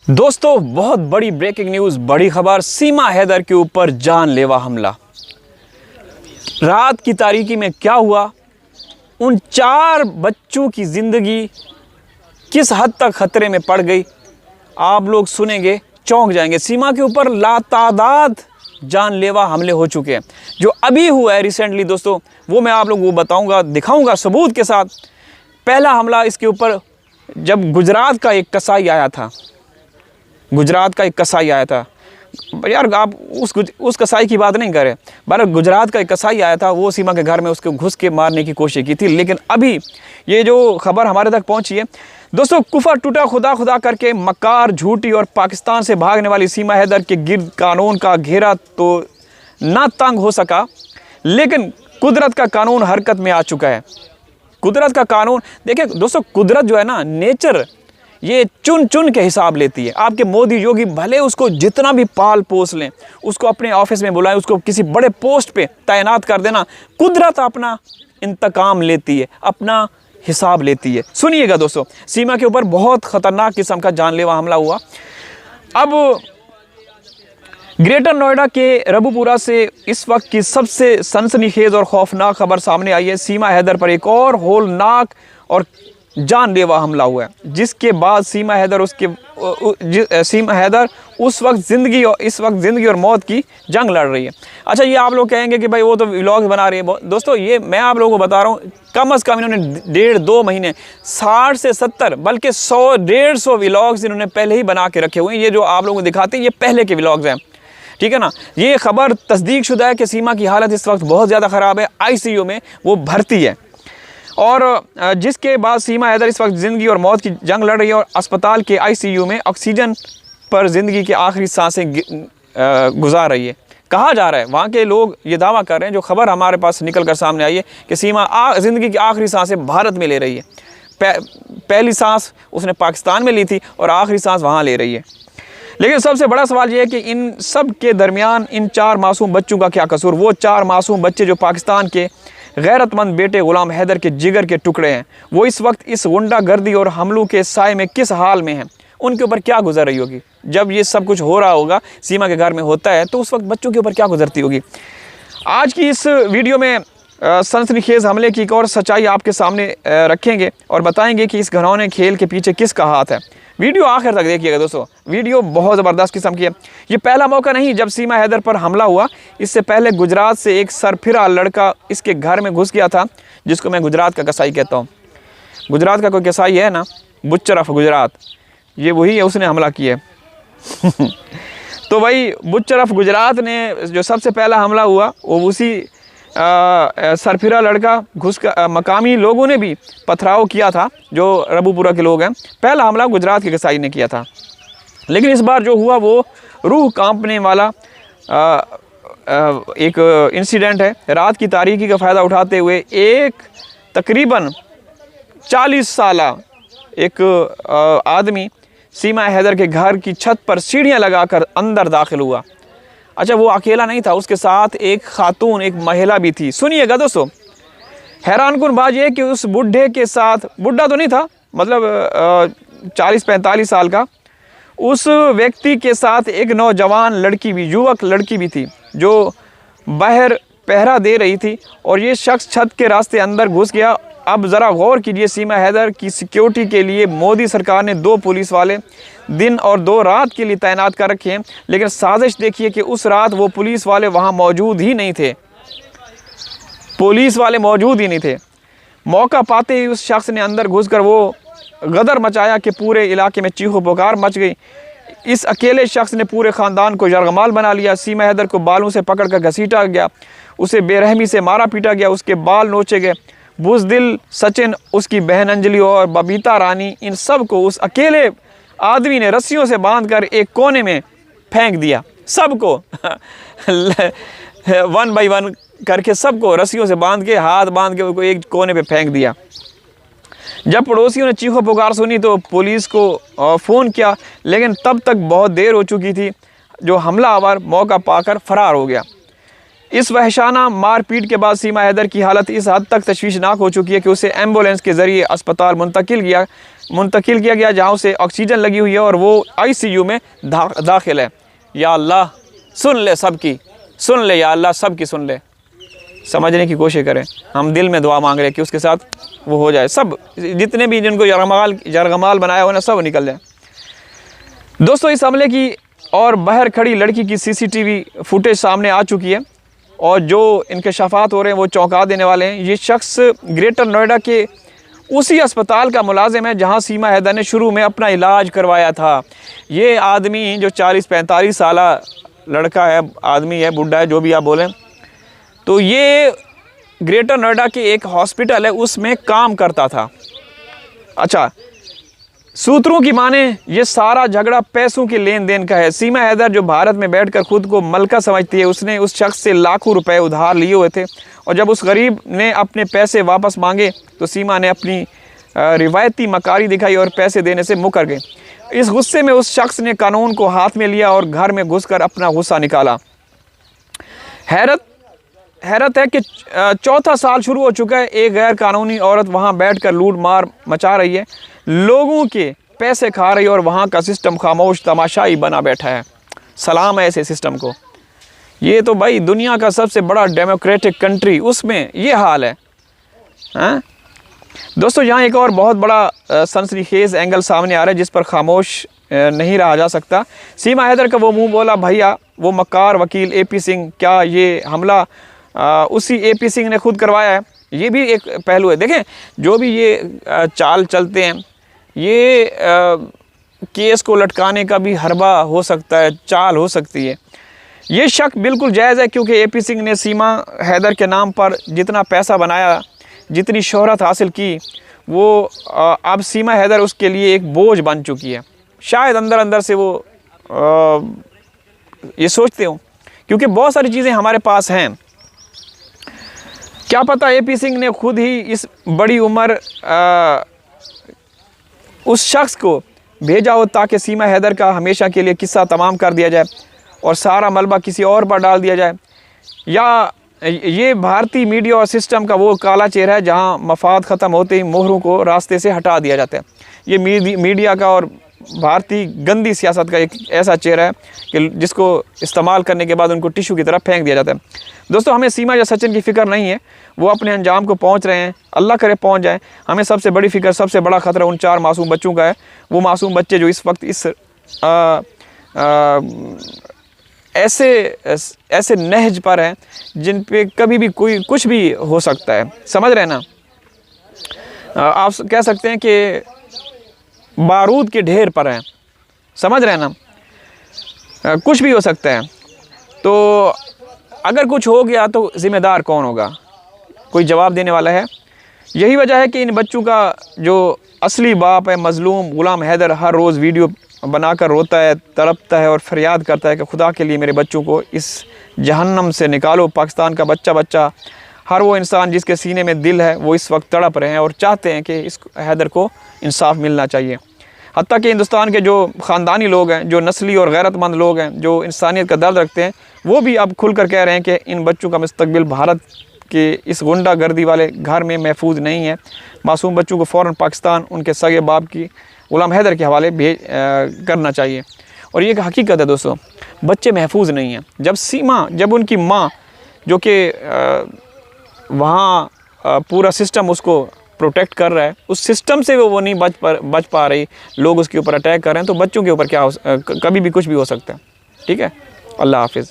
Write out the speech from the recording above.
दोस्तों, बहुत बड़ी ब्रेकिंग न्यूज़, बड़ी खबर। सीमा हैदर के ऊपर जानलेवा हमला। रात की तारीकी में क्या हुआ, उन 4 बच्चों की ज़िंदगी किस हद तक खतरे में पड़ गई, आप लोग सुनेंगे चौंक जाएंगे। सीमा के ऊपर लातादाद जानलेवा हमले हो चुके हैं। जो अभी हुआ है रिसेंटली दोस्तों, वो मैं आप लोगों को बताऊंगा, दिखाऊंगा सबूत के साथ। पहला हमला इसके ऊपर जब गुजरात का एक कसाई आया था, यार आप उस कसाई की बात नहीं करें, बल्कि गुजरात का एक कसाई आया था, वो सीमा के घर में उसको घुस के मारने की कोशिश की थी। लेकिन अभी ये जो खबर हमारे तक पहुंची है दोस्तों, कुफर टूटा खुदा खुदा करके मक्कार, झूठी और पाकिस्तान से भागने वाली सीमा हैदर के गिर्द कानून का घेरा तो ना तंग हो सका, लेकिन कुदरत का कानून हरकत में आ चुका है। कुदरत का कानून देखिए दोस्तों, कुदरत जो है ना, नेचर, ये चुन चुन के हिसाब लेती है। आपके मोदी योगी भले उसको जितना भी पाल पोस लें, उसको अपने ऑफिस में बुलाएं, उसको किसी बड़े पोस्ट पे तैनात कर देना, कुदरत अपना इंतकाम लेती है, अपना हिसाब लेती है। सुनिएगा दोस्तों, सीमा के ऊपर बहुत ख़तरनाक किस्म का जानलेवा हमला हुआ। अब ग्रेटर नोएडा के रबुपुरा से इस वक्त की सबसे सनसनीखेज और खौफनाक खबर सामने आई है। सीमा हैदर पर एक और होलनाक और जानलेवा हमला हुआ है, जिसके बाद सीमा हैदर उस वक्त ज़िंदगी और मौत की जंग लड़ रही है। अच्छा, ये आप लोग कहेंगे कि भाई वो तो व्लॉग्स बना रही है। दोस्तों, ये मैं आप लोगों को बता रहा हूँ, कम अज़ कम इन्होंने 1.5-2 महीने 60 से 70 बल्कि 100-150 व्लॉग्स इन्होंने पहले ही बना के रखे हुए हैं। ये जो आप लोगों को दिखाते हैं, ये पहले के व्लॉग्स हैं, ठीक है ना। ये खबर तस्दीक शुदा है कि सीमा की हालत इस वक्त बहुत ज़्यादा ख़राब है, ICU में वो भर्ती है। और जिसके बाद सीमा हैदर इस वक्त ज़िंदगी और मौत की जंग लड़ रही है और अस्पताल के ICU में ऑक्सीजन पर ज़िंदगी की आखिरी सांसें गुजार रही है। कहा जा रहा है, वहाँ के लोग ये दावा कर रहे हैं, जो खबर हमारे पास निकल कर सामने आई है, कि सीमा ज़िंदगी की आखिरी सांसें भारत में ले रही है। पहली सांस उसने पाकिस्तान में ली थी और आखिरी सांस वहाँ ले रही है। लेकिन सबसे बड़ा सवाल ये है कि इन सब के दरमियान इन 4 मासूम बच्चों का क्या कसूर। वो 4 मासूम बच्चे जो पाकिस्तान के गैरतमंद बेटे गुलाम हैदर के जिगर के टुकड़े हैं, वो इस वक्त इस गुंडागर्दी और हमलों के साए में किस हाल में हैं, उनके ऊपर क्या गुजर रही होगी। जब ये सब कुछ हो रहा होगा, सीमा के घर में होता है, तो उस वक्त बच्चों के ऊपर क्या गुजरती होगी। आज की इस वीडियो में सनसनीखेज हमले की एक और सच्चाई आपके सामने रखेंगे और बताएंगे कि इस घिनौने खेल के पीछे किसका हाथ है। वीडियो आखिर तक देखिएगा दोस्तों, वीडियो बहुत ज़बरदस्त किस्म की है। ये पहला मौका नहीं जब सीमा हैदर पर हमला हुआ। इससे पहले गुजरात से एक सरफिरा लड़का इसके घर में घुस गया था, जिसको मैं गुजरात का कसाई कहता हूँ। गुजरात का कोई कसाई है ना, बुच्चर ऑफ गुजरात, ये वही है, उसने हमला किया है। तो भाई बुच्चर ऑफ गुजरात ने जो सबसे पहला हमला हुआ, वो उसी सरफिरा लड़का घुस कर, मकामी लोगों ने भी पथराव किया था, जो रबुपुरा के लोग हैं। पहला हमला गुजरात के कसाई ने किया था। लेकिन इस बार जो हुआ वो रूह कांपने वाला एक इंसिडेंट है। रात की तारीकी का फ़ायदा उठाते हुए एक तकरीबन 40 साला एक आदमी सीमा हैदर के घर की छत पर सीढ़ियाँ लगाकर अंदर दाखिल हुआ। अच्छा, वो अकेला नहीं था, उसके साथ एक खातून, एक महिला भी थी। सुनिएगा दोस्तों, हैरानकुन बात यह है कि उस बुढ़े के साथ, बुढ़ा तो नहीं था, मतलब 40-45 साल का, उस व्यक्ति के साथ एक नौजवान लड़की भी, युवक लड़की भी थी, जो बाहर पहरा दे रही थी। और ये शख्स छत के रास्ते अंदर घुस गया। अब ज़रा गौर कीजिए, सीमा हैदर की सिक्योरिटी के लिए मोदी सरकार ने 2 पुलिस वाले दिन और 2 रात के लिए तैनात कर रखे हैं। लेकिन साजिश देखिए कि उस रात वो पुलिस वाले वहाँ मौजूद ही नहीं थे। मौका पाते ही उस शख्स ने अंदर घुसकर वो गदर मचाया कि पूरे इलाके में चीखो पुकार मच गई। इस अकेले शख्स ने पूरे ख़ानदान को यरगमाल बना लिया। सीमा हैदर को बालों से पकड़कर घसीटा गया, उसे बेरहमी से मारा पीटा गया, उसके बाल नोचे गए। बुज़दिल सचिन, उसकी बहन अंजलि और बबीता रानी, इन सब को उस अकेले आदमी ने रस्सियों से बांधकर एक कोने में फेंक दिया। सबको 1 बाई 1 करके सबको रस्सियों से बांध के, हाथ बांध के उनको एक कोने पे फेंक दिया। जब पड़ोसियों ने चीखो पुकार सुनी तो पुलिस को फ़ोन किया, लेकिन तब तक बहुत देर हो चुकी थी। जो हमलावर मौका पाकर फ़रार हो गया। इस वहशाना मारपीट के बाद सीमा हैदर की हालत इस हद तक तशवीशनाक हो चुकी है कि उसे एम्बुलेंस के ज़रिए अस्पताल मुंतकिल किया गया, जहाँ उसे ऑक्सीजन लगी हुई है और वो ICU में दाखिल है। या अल्लाह सुन ले सबकी, सुन ले या अल्लाह सबकी सुन ले। समझने की कोशिश करें, हम दिल में दुआ मांग रहे हैं कि उसके साथ वो हो जाए, सब जितने भी जिनको यरगमाल बनाया हो ना सब निकल जाए। दोस्तों, इस हमले की और बाहर खड़ी लड़की की CCTV फुटेज सामने आ चुकी है और जो इंकशाफात हो रहे हैं वो चौंका देने वाले हैं। ये शख्स ग्रेटर नोएडा के उसी अस्पताल का मुलाजिम है जहां सीमा हैदर ने शुरू में अपना इलाज करवाया था। ये आदमी जो 40-45 साल लड़का है, आदमी है, बुढ़ा है, जो भी आप बोलें, तो ये ग्रेटर नोएडा के एक हॉस्पिटल है उसमें काम करता था। अच्छा, सूत्रों की माने ये सारा झगड़ा पैसों के लेन देन का है। सीमा हैदर जो भारत में बैठकर खुद को मलका समझती है, उसने उस शख्स से लाखों रुपए उधार लिए हुए थे और जब उस गरीब ने अपने पैसे वापस मांगे तो सीमा ने अपनी रिवायती मकारी दिखाई और पैसे देने से मुकर गई। इस गुस्से में उस शख्स ने कानून को हाथ में लिया और घर में घुसकर अपना गुस्सा निकाला। हैरत है कि चौथा साल शुरू हो चुका है, एक गैर कानूनी औरत वहां बैठकर लूट मार मचा रही है, लोगों के पैसे खा रही है और वहां का सिस्टम खामोश तमाशाई बना बैठा है। सलाम है ऐसे सिस्टम को। ये तो भाई दुनिया का सबसे बड़ा डेमोक्रेटिक कंट्री, उसमें ये हाल है, हाँ? दोस्तों, यहाँ एक और बहुत बड़ा सनसनीखेज एंगल सामने आ रहा है जिस पर खामोश नहीं रहा जा सकता। सीमा हैदर का वो मुंह बोला भैया, वो मक्कार वकील AP सिंह, क्या ये हमला उसी AP सिंह ने खुद करवाया है? ये भी एक पहलू है। देखें, जो भी ये चाल चलते हैं, ये केस को लटकाने का भी हरबा हो सकता है, चाल हो सकती है। ये शक बिल्कुल जायज़ है क्योंकि AP सिंह ने सीमा हैदर के नाम पर जितना पैसा बनाया, जितनी शोहरत हासिल की, वो अब सीमा हैदर उसके लिए एक बोझ बन चुकी है। शायद अंदर अंदर से वो ये सोचते हो, क्योंकि बहुत सारी चीज़ें हमारे पास हैं। क्या पता AP सिंह ने खुद ही इस बड़ी उम्र उस शख्स को भेजा हो ताकि सीमा हैदर का हमेशा के लिए किस्सा तमाम कर दिया जाए और सारा मलबा किसी और पर डाल दिया जाए, या ये भारतीय मीडिया और सिस्टम का वो काला चेहरा है जहां मफाद ख़त्म होते ही मोहरों को रास्ते से हटा दिया जाता है। ये मीडिया का और भारतीय गंदी सियासत का एक ऐसा चेहरा है कि जिसको इस्तेमाल करने के बाद उनको टिश्यू की तरह फेंक दिया जाता है। दोस्तों, हमें सीमा या सचिन की फ़िक्र नहीं है, वो अपने अंजाम को पहुंच रहे हैं, अल्लाह करे पहुंच जाएं। हमें सबसे बड़ी फ़िक्र, सबसे बड़ा ख़तरा उन 4 मासूम बच्चों का है। वो मासूम बच्चे जो इस वक्त इस ऐसे नहज पर हैं जिन पे कभी भी कोई कुछ भी हो सकता है। समझ रहे हैं ना? आप कह सकते हैं कि बारूद के ढेर पर हैं। समझ रहे हैं ना? कुछ भी हो सकता है। तो अगर कुछ हो गया तो ज़िम्मेदार कौन होगा? कोई जवाब देने वाला है? यही वजह है कि इन बच्चों का जो असली बाप है मज़लूम ग़ुलाम हैदर हर रोज़ वीडियो बनाकर रोता है, तड़पता है और फरियाद करता है कि खुदा के लिए मेरे बच्चों को इस जहन्नम से निकालो। पाकिस्तान का बच्चा हर वो इंसान जिसके सीने में दिल है वो इस वक्त तड़प रहे हैं और चाहते हैं कि इस हैदर को इंसाफ मिलना चाहिए। हत्ता कि हिंदुस्तान के जो ख़ानदानी लोग हैं, जो नस्ली और गैरतमंद लोग हैं, जो इंसानियत का दर्द रखते हैं, वो भी अब खुल कर कह रहे हैं कि इन बच्चों का मुस्तकबिल भारत के इस गुंडागर्दी वाले घर में महफूज नहीं है। मासूम बच्चों को फ़ौरन पाकिस्तान उनके सगे बाप की ग़ुलाम हैदर के हवाले करना चाहिए। और ये एक हकीकत है दोस्तों, बच्चे महफूज नहीं हैं। जब उनकी माँ जो कि वहाँ पूरा सिस्टम उसको प्रोटेक्ट कर रहा है, उस सिस्टम से वो नहीं बच पा रही, लोग उसके ऊपर अटैक कर रहे हैं, तो बच्चों के ऊपर क्या कभी भी कुछ भी हो सकता है। ठीक है, अल्लाह हाफिज़।